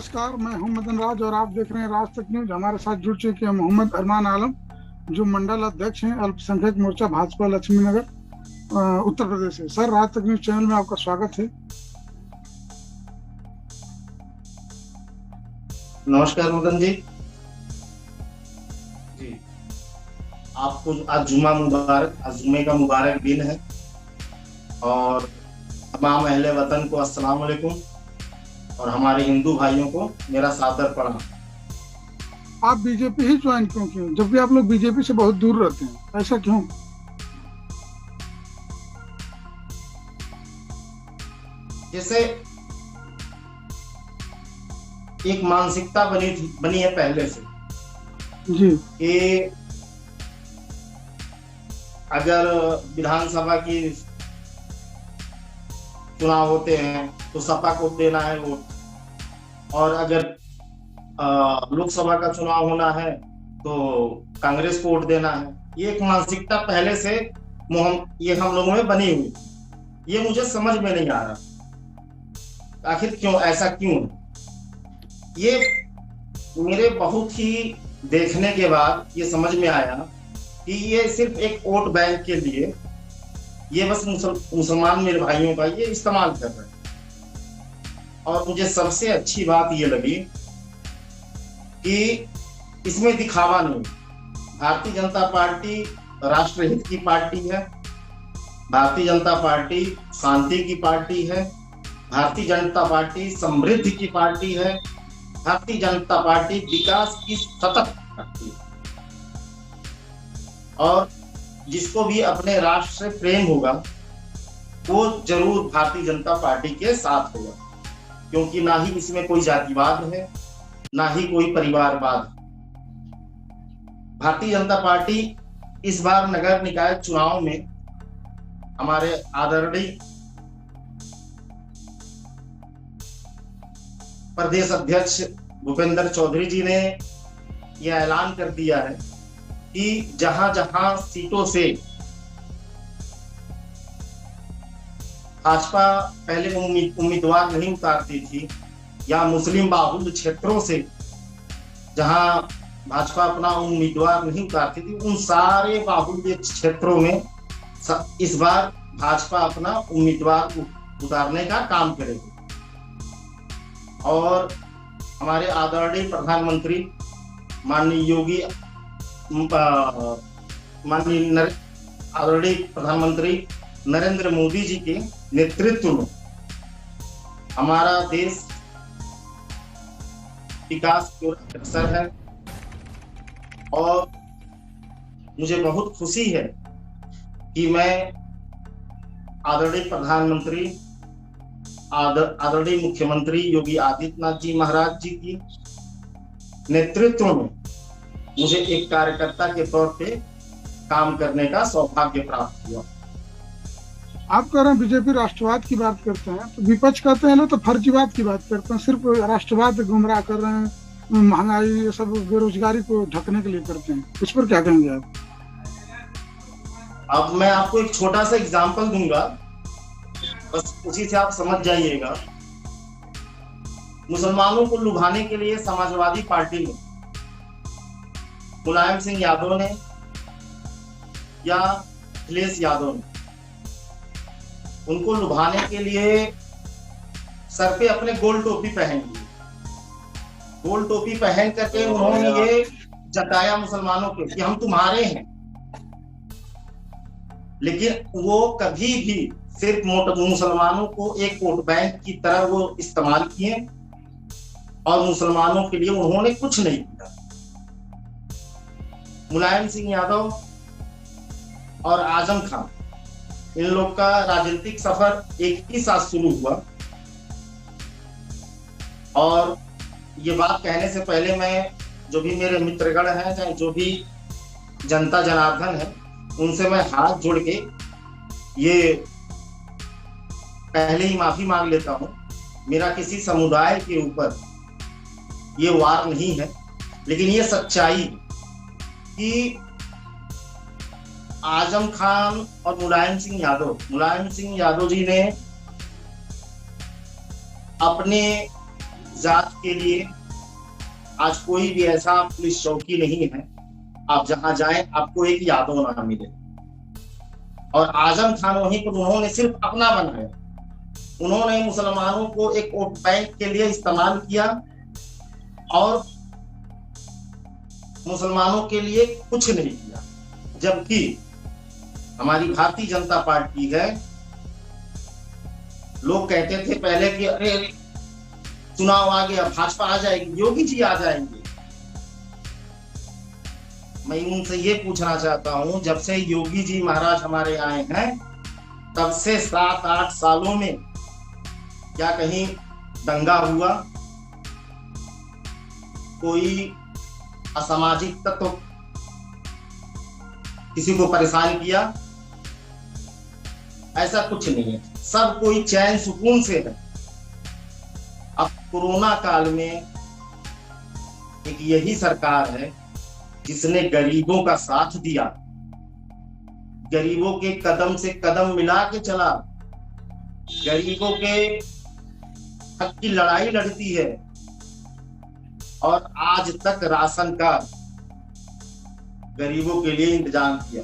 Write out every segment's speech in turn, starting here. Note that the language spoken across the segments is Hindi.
नमस्कार, मैं हूं मदन राज और आप देख रहे हैं राज तक न्यूज। हमारे साथ जुड़ चुके हैं मोहम्मद अरमान आलम, जो मंडल अध्यक्ष हैं अल्पसंख्यक मोर्चा भाजपा लक्ष्मी नगर उत्तर प्रदेश से। सर, राज तक न्यूज चैनल में आपका स्वागत है। नमस्कार मदन जी। जी, आपको आज जुम्मा मुबारक, आज जुम्मे का मुबारक दिन है और तमाम अहले वतन को अस्सलाम वालेकुम और हमारे हिंदू भाइयों को मेरा सादर प्रणाम। आप बीजेपी ही ज्वाइन क्यों किए, जबकि आप लोग बीजेपी से बहुत दूर रहते हैं, ऐसा क्यों? जैसे एक मानसिकता बनी है पहले से जी। कि अगर विधानसभा की चुनाव होते हैं तो सपा को देना है वोट, और अगर लोकसभा का चुनाव होना है तो कांग्रेस को वोट देना है। ये एक मानसिकता पहले से ये हम लोगों में बनी हुई, ये मुझे समझ में नहीं आ रहा आखिर क्यों, ऐसा क्यों। ये मेरे बहुत ही देखने के बाद ये समझ में आया कि ये सिर्फ एक वोट बैंक के लिए ये बस मुसलमान मेरे भाइयों का ये इस्तेमाल कर रहे हैं। और मुझे सबसे अच्छी बात ये लगी कि इसमें दिखावा नहीं। भारतीय जनता पार्टी राष्ट्रहित की पार्टी है, भारतीय जनता पार्टी शांति की पार्टी है, भारतीय जनता पार्टी समृद्धि की पार्टी है, भारतीय जनता पार्टी विकास की सतत पार्टी है। और जिसको भी अपने राष्ट्र से प्रेम होगा वो जरूर भारतीय जनता पार्टी के साथ होगा, क्योंकि ना ही इसमें कोई जातिवाद है, ना ही कोई परिवारवाद है। भारतीय जनता पार्टी इस बार नगर निकाय चुनाव में हमारे आदरणीय प्रदेश अध्यक्ष भूपेंद्र चौधरी जी ने यह ऐलान कर दिया है कि जहां जहां सीटों से भाजपा पहले उम्मीदवार नहीं उतारती थी या मुस्लिम बाहुल्य क्षेत्रों से जहां भाजपा अपना उम्मीदवार नहीं उतारती थी, उन सारे बाहुल्य क्षेत्रों में इस बार भाजपा अपना उम्मीदवार उतारने का काम करेगी। और हमारे आदरणीय प्रधानमंत्री माननीय आदरणीय प्रधानमंत्री नरेंद्र मोदी जी के नेतृत्व में हमारा देश विकास की ओर अग्रसर है। और मुझे बहुत खुशी है कि मैं आदरणीय प्रधानमंत्री आदरणीय मुख्यमंत्री योगी आदित्यनाथ जी महाराज जी की नेतृत्व में मुझे एक कार्यकर्ता के तौर पे काम करने का सौभाग्य प्राप्त हुआ। आप कह रहे हैं बीजेपी राष्ट्रवाद की बात करते हैं, तो विपक्ष कहते हैं ना तो फर्जीवाद की बात करते हैं, सिर्फ राष्ट्रवाद गुमराह कर रहे हैं, महंगाई ये सब बेरोजगारी को ढकने के लिए करते हैं। इस पर क्या कहेंगे आप? अब मैं आपको एक छोटा सा एग्जांपल दूंगा, बस उसी से आप समझ जाइएगा। मुसलमानों को लुभाने के लिए समाजवादी पार्टी ने मुलायम सिंह यादव ने या अखिलेश यादव ने उनको लुभाने के लिए सर पे अपने गोल टोपी पहन ली। गोल टोपी पहन करके उन्होंने ये जताया मुसलमानों के कि हम तुम्हारे हैं, लेकिन वो कभी भी सिर्फ मुसलमानों को एक वोट बैंक की तरह वो इस्तेमाल किए और मुसलमानों के लिए उन्होंने कुछ नहीं किया। मुलायम सिंह यादव और आजम खान, इन लोग का राजनीतिक सफर एक ही साथ शुरू हुआ। और ये बात कहने से पहले मैं जो भी मेरे मित्रगण हैं, चाहे जो भी जनता जनार्दन है, उनसे मैं हाथ जोड़ के ये पहले ही माफी मांग लेता हूं। मेरा किसी समुदाय के ऊपर ये वार नहीं है, लेकिन ये सच्चाई कि आजम खान और मुलायम सिंह यादव जी ने अपने जात के लिए आज कोई भी ऐसा पुलिस चौकी नहीं है, आप जहां जाएं आपको एक यादव ना मिले। और आजम खान वहीं पर उन्होंने सिर्फ अपना बनाया, उन्होंने मुसलमानों को एक वोट बैंक के लिए इस्तेमाल किया और मुसलमानों के लिए कुछ नहीं किया। जबकि हमारी भारतीय जनता पार्टी है, लोग कहते थे पहले कि अरे चुनाव आ गया, भाजपा आ जाएगी, योगी जी आ जाएंगे। मैं उनसे ये पूछना चाहता हूं, जब से योगी जी महाराज हमारे आए हैं तब से 7-8 सालों में क्या कहीं दंगा हुआ, कोई असामाजिक तत्व किसी को परेशान किया? ऐसा कुछ नहीं है, सब कोई चैन सुकून से है। अब कोरोना काल में एक यही सरकार है जिसने गरीबों का साथ दिया, गरीबों के कदम से कदम मिला के चला, गरीबों के हक की लड़ाई लड़ती है और आज तक राशन का गरीबों के लिए इंतजाम किया।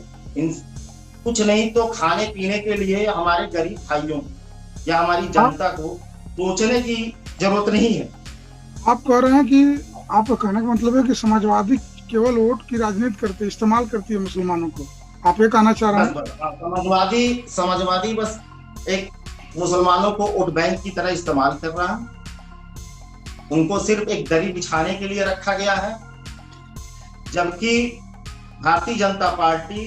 कुछ नहीं तो खाने पीने के लिए हमारे गरीब भाइयों या हमारी जनता को सोचने की जरूरत नहीं है। आप कह रहे हैं कि आपका कहने का मतलब है कि समाजवादी केवल वोट की राजनीति करते, इस्तेमाल करती है मुसलमानों को, आप ये कहना चाह रहे हैं? समाजवादी बस एक मुसलमानों को वोट बैंक की तरह इस्तेमाल कर रहा है, उनको सिर्फ एक दरी बिछाने के लिए रखा गया है। जबकि भारतीय जनता पार्टी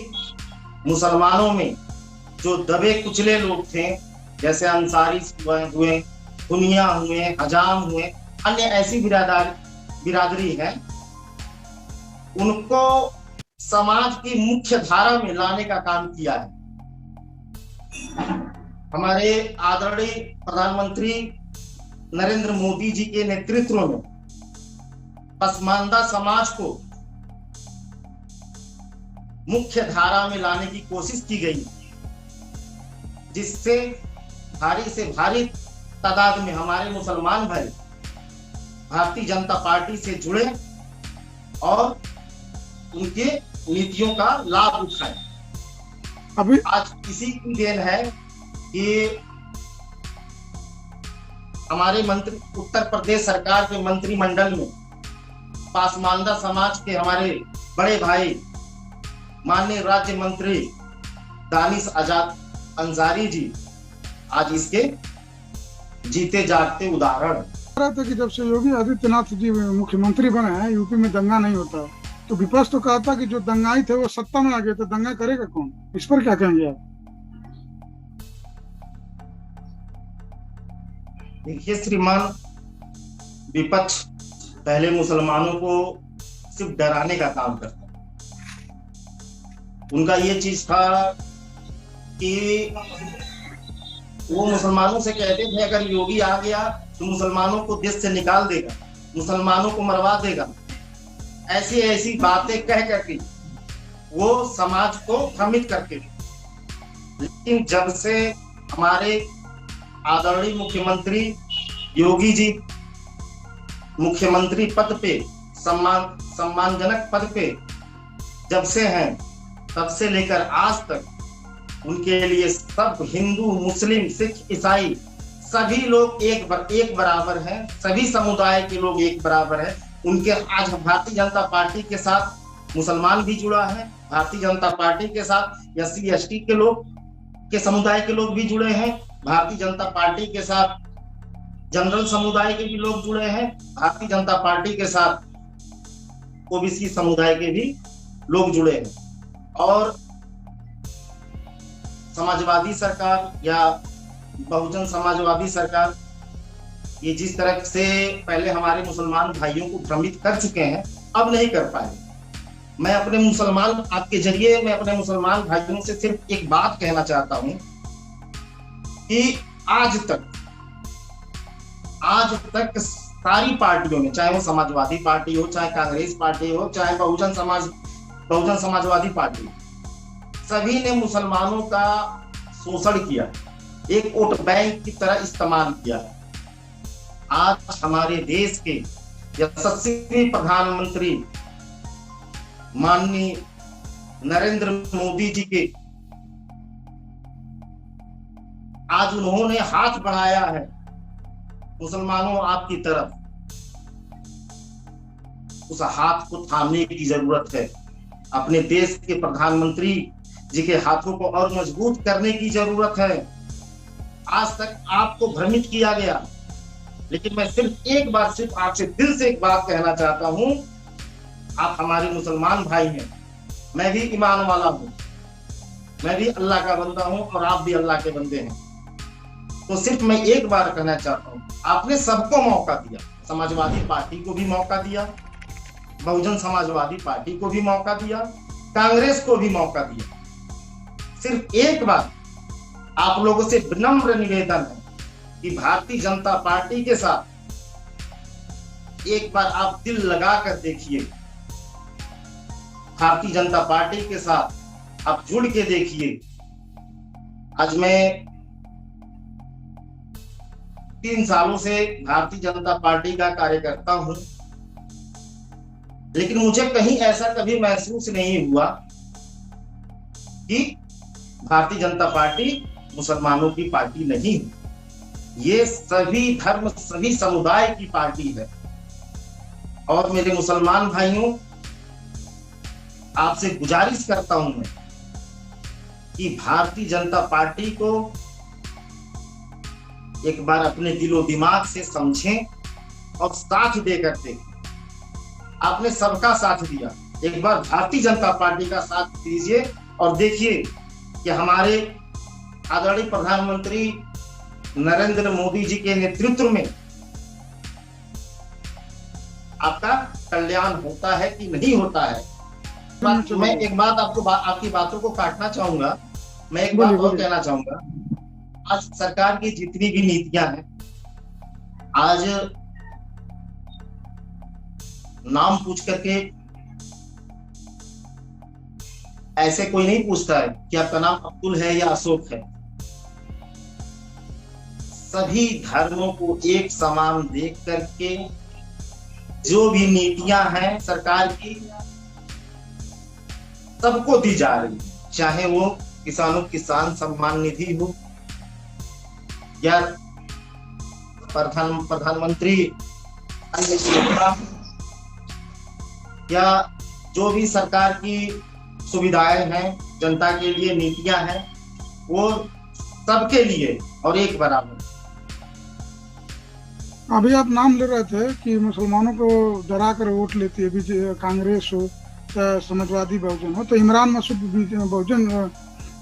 मुसलमानों में जो दबे कुचले लोग थे, जैसे अंसारी हुए, दुनिया हुए, हजाम हुए, अन्य ऐसी बिरादरी है, उनको समाज की मुख्य धारा में लाने का काम किया है। हमारे आदरणीय प्रधानमंत्री नरेंद्र मोदी जी के नेतृत्व में पसमानदा समाज को मुख्य धारा में लाने की कोशिश की गई, जिससे भारी से भारी तादाद में हमारे मुसलमान भाई भारतीय जनता पार्टी से जुड़े और उनके नीतियों का लाभ उठाए। अभी आज इसी की देन है कि हमारे मंत्री उत्तर प्रदेश सरकार के मंत्रिमंडल में पासमानदा समाज के हमारे बड़े भाई माननीय राज्य मंत्री दानिश आजाद अंसारी जी आज इसके जीते जागते उदाहरण था कि जब से योगी आदित्यनाथ जी मुख्यमंत्री बने हैं यूपी में दंगा नहीं होता, तो विपक्ष तो कहा था कि जो दंगाई थे वो सत्ता में आ गए, तो दंगा करेगा कौन? इस पर क्या कहेंगे आप? देखिए श्रीमान, विपक्ष पहले मुसलमानों को सिर्फ डराने का काम करता, उनका ये चीज था कि वो मुसलमानों से कहते थे अगर योगी आ गया तो मुसलमानों को देश से निकाल देगा, मुसलमानों को मरवा देगा। ऐसी ऐसी बातें कह करके वो समाज को भ्रमित करके, लेकिन जब से हमारे आदरणीय मुख्यमंत्री योगी जी मुख्यमंत्री पद पे सम्मानजनक पद पे जब से हैं, तब से लेकर आज तक उनके लिए सब हिंदू, मुस्लिम, सिख, ईसाई सभी लोग एक बराबर हैं, सभी समुदाय के लोग एक बराबर हैं। उनके आज भारतीय जनता पार्टी के साथ मुसलमान भी जुड़ा है, भारतीय जनता पार्टी के साथ SC ST के लोग के समुदाय के लोग भी जुड़े हैं, भारतीय जनता पार्टी के साथ जनरल समुदाय के भी लोग जुड़े हैं, भारतीय जनता पार्टी के साथ OBC समुदाय के भी लोग जुड़े हैं। और समाजवादी सरकार या बहुजन समाजवादी सरकार ये जिस तरह से पहले हमारे मुसलमान भाइयों को भ्रमित कर चुके हैं, अब नहीं कर पाए। मैं अपने मुसलमान आपके जरिए मैं अपने मुसलमान भाइयों से सिर्फ एक बात कहना चाहता हूं कि आज तक सारी पार्टियों ने, चाहे वो समाजवादी पार्टी हो, चाहे कांग्रेस पार्टी हो, चाहे बहुजन समाजवादी पार्टी, सभी ने मुसलमानों का शोषण किया, एक वोट बैंक की तरह इस्तेमाल किया। आज हमारे देश के यशस्वी प्रधानमंत्री माननीय नरेंद्र मोदी जी के आज उन्होंने हाथ बढ़ाया है मुसलमानों आपकी तरफ, उस हाथ को थामने की जरूरत है। अपने देश के प्रधानमंत्री जी के हाथों को और मजबूत करने की जरूरत है। आज तक आपको भ्रमित किया गया, लेकिन मैं सिर्फ एक बार सिर्फ आपसे दिल से एक बात कहना चाहता हूं, आप हमारे मुसलमान भाई हैं, मैं भी ईमान वाला हूं, मैं भी अल्लाह का बंदा हूं और आप भी अल्लाह के बंदे हैं। तो सिर्फ मैं एक बार कहना चाहता हूं, आपने सबको मौका दिया, समाजवादी पार्टी को भी मौका दिया, बहुजन समाजवादी पार्टी को भी मौका दिया, कांग्रेस को भी मौका दिया। सिर्फ एक बार आप लोगों से विनम्र निवेदन है कि भारतीय जनता पार्टी के साथ एक बार आप दिल लगा कर देखिए, भारतीय जनता पार्टी के साथ आप जुड़ के देखिए। आज मैं 3 सालों से भारतीय जनता पार्टी का कार्यकर्ता हूं, लेकिन मुझे कहीं ऐसा कभी महसूस नहीं हुआ कि भारतीय जनता पार्टी मुसलमानों की पार्टी नहीं है। ये सभी धर्म, सभी समुदाय की पार्टी है। और मेरे मुसलमान भाइयों, आपसे गुजारिश करता हूं मैं कि भारतीय जनता पार्टी को एक बार अपने दिलो दिमाग से समझें और साथ देकर देखें। आपने सबका साथ दिया, एक बार भारतीय जनता पार्टी का साथ दीजिए और देखिए कि हमारे आदरणीय प्रधानमंत्री नरेंद्र मोदी जी के नेतृत्व में आपका कल्याण होता है कि नहीं होता है। मैं एक बात आपकी बातों को काटना चाहूंगा, मैं एक बात और कहना चाहूंगा। आज सरकार की जितनी भी नीतियां हैं, आज नाम पूछ करके ऐसे कोई नहीं पूछता है कि आपका नाम अब्दुल है या अशोक है। सभी धर्मों को एक समान देख करके जो भी नीतियां हैं सरकार की, सबको दी जा रही, चाहे वो किसान सम्मान निधि हो या प्रधानमंत्री या जो भी सरकार की सुविधाएं हैं, जनता के लिए नीतियां हैं, वो सबके लिए और एक बराबर। अभी आप नाम ले रहे थे कि मुसलमानों को डरा कर वोट लेती है कांग्रेस हो या समाजवादी बहुजन हो, तो इमरान मसूद बहुजन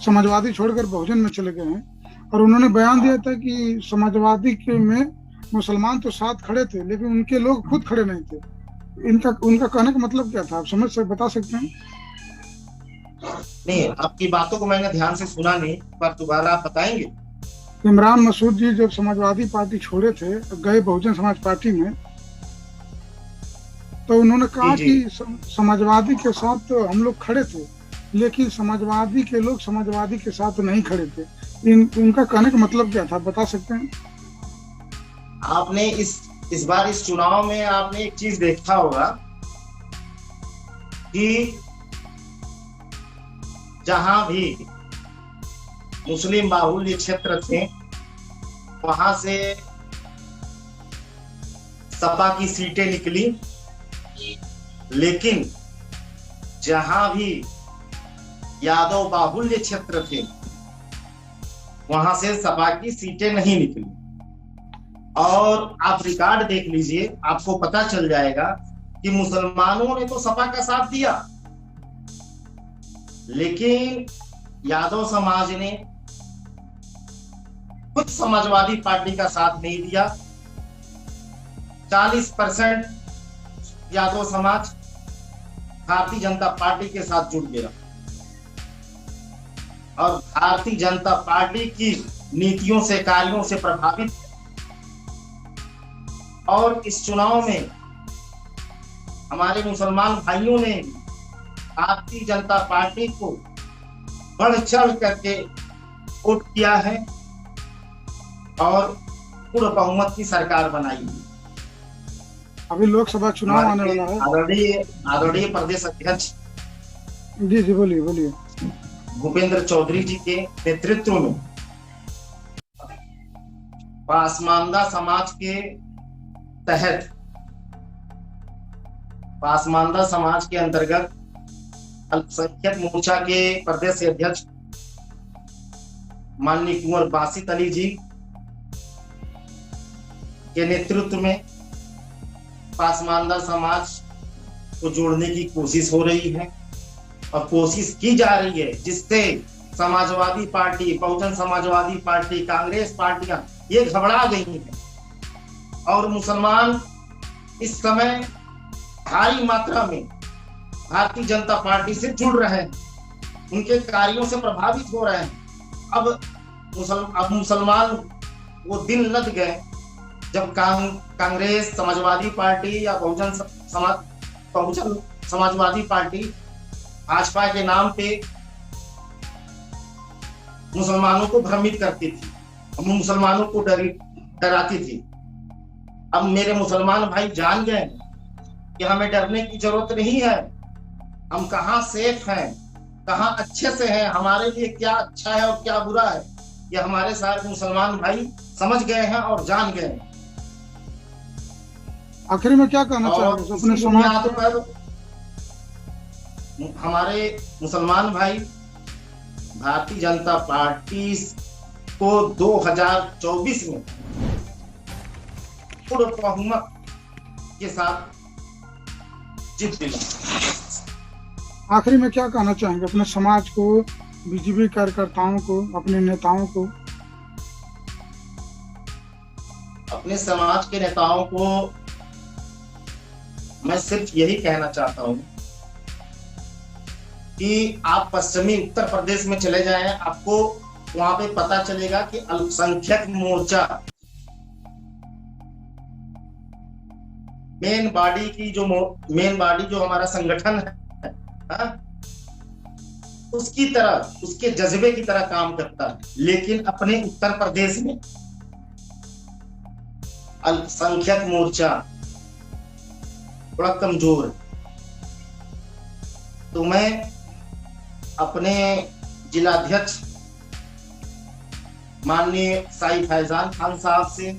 समाजवादी छोड़कर बहुजन में चले गए हैं और उन्होंने बयान दिया था कि समाजवादी के में मुसलमान तो साथ खड़े थे लेकिन उनके लोग खुद खड़े नहीं थे। उनका कहने का मतलब क्या था, आप बता सकते हैं? नहीं, आपकी बातों को मैंने ध्यान से सुना नहीं, पर दोबारा आप बताएंगे? इमरान मसूद जी जब समाजवादी पार्टी छोड़े थे, गए बहुजन समाज पार्टी में, तो उन्होंने कहा कि समाजवादी के साथ तो हम लोग खड़े थे लेकिन समाजवादी के लोग समाजवादी के साथ नहीं खड़े थे। उनका कहने का मतलब क्या था, बता सकते हैं? आपने इस बार इस चुनाव में आपने एक चीज देखा होगा कि जहां भी मुस्लिम बाहुल्य क्षेत्र थे वहां से सपा की सीटें निकली, लेकिन जहां भी यादव बाहुल्य क्षेत्र थे वहां से सपा की सीटें नहीं निकली। और आप रिकॉर्ड देख लीजिए, आपको पता चल जाएगा कि मुसलमानों ने तो सपा का साथ दिया, लेकिन यादव समाज ने कुछ समाजवादी पार्टी का साथ नहीं दिया। 40% यादव समाज भारतीय जनता पार्टी के साथ जुड़ गया और भारतीय जनता पार्टी की नीतियों से, कार्यों से प्रभावित। और इस चुनाव में हमारे मुसलमान भाइयों ने भारतीय जनता पार्टी को बढ़ चढ़ करके वोट किया है और पूर्ण बहुमत की सरकार बनाई है। अभी लोकसभा चुनाव आने हमारे वाला है। आदरणीय आदरणीय प्रदेश अध्यक्ष जी जी, बोलिए बोलिए। भूपेंद्र चौधरी जी के नेतृत्व में पासमानदा समाज के तहत, पासमानदा समाज के अंतर्गत अल्पसंख्यक मोर्चा के प्रदेश अध्यक्ष माननीय कुंवर बासित अली जी के नेतृत्व में पासमानदा समाज को जोड़ने की कोशिश हो रही है और कोशिश की जा रही है, जिससे समाजवादी पार्टी, बहुजन समाजवादी पार्टी, कांग्रेस पार्टियां ये घबरा गई हैं और मुसलमान इस समय भारी मात्रा में भारतीय जनता पार्टी से जुड़ रहे हैं, उनके कार्यों से प्रभावित हो रहे हैं। अब मुसलमान वो दिन लद गए जब कांग्रेस, समाजवादी पार्टी या बहुजन समाजवादी पार्टी भाजपा के नाम पे मुसलमानों को भ्रमित करती थी, मुसलमानों को डराती थी। अब मेरे मुसलमान भाई जान गए कि हमें डरने की जरूरत नहीं है, हम कहाँ सेफ हैं, कहाँ अच्छे से हैं, हमारे लिए क्या अच्छा है और क्या बुरा है, ये हमारे सारे मुसलमान भाई समझ गए हैं और जान गए हैं। आखिर में क्या कहना चाहोगे अपने समाज पर? हमारे मुसलमान भाई भारतीय जनता पार्टी को 2024 में पूर्ण बहुमत के साथ जीत दिला। आखिरी में क्या कहना चाहेंगे अपने समाज को, बीजेपी कार्यकर्ताओं को, अपने नेताओं को? अपने समाज के नेताओं को मैं सिर्फ यही कहना चाहता हूं कि आप पश्चिमी उत्तर प्रदेश में चले जाएं, आपको वहां पे पता चलेगा कि अल्पसंख्यक मोर्चा मेन बॉडी जो हमारा संगठन है, उसकी तरह, उसके जज्बे की तरह काम करता है। लेकिन अपने उत्तर प्रदेश में अल्पसंख्यक मोर्चा बड़ा कमजोर है। तो मैं अपने जिलाध्यक्ष माननीय साई फैजान खान साहब से,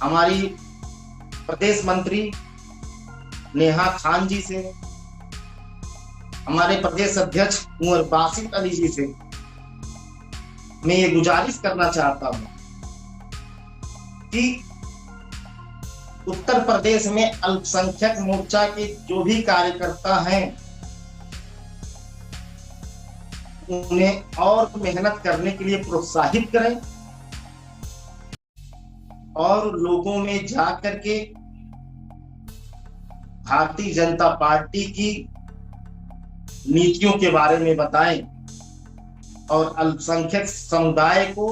हमारी प्रदेश मंत्री नेहा खान जी से, हमारे प्रदेश अध्यक्ष कुंवर बासित अली जी से मैं ये गुजारिश करना चाहता हूं कि उत्तर प्रदेश में अल्पसंख्यक मोर्चा के जो भी कार्यकर्ता हैं उन्हें और मेहनत करने के लिए प्रोत्साहित करें और लोगों में जाकर के भारतीय जनता पार्टी की नीतियों के बारे में बताएं और अल्पसंख्यक समुदाय को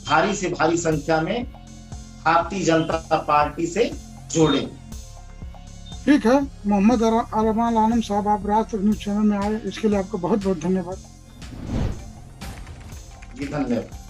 भारी से भारी संख्या में भारतीय जनता पार्टी से जोड़ें। ठीक है, मोहम्मद अरमान आलम साहब, आप राज तक न्यूज चैनल में आए, इसके लिए आपका बहुत बहुत धन्यवाद। जी धन्यवाद।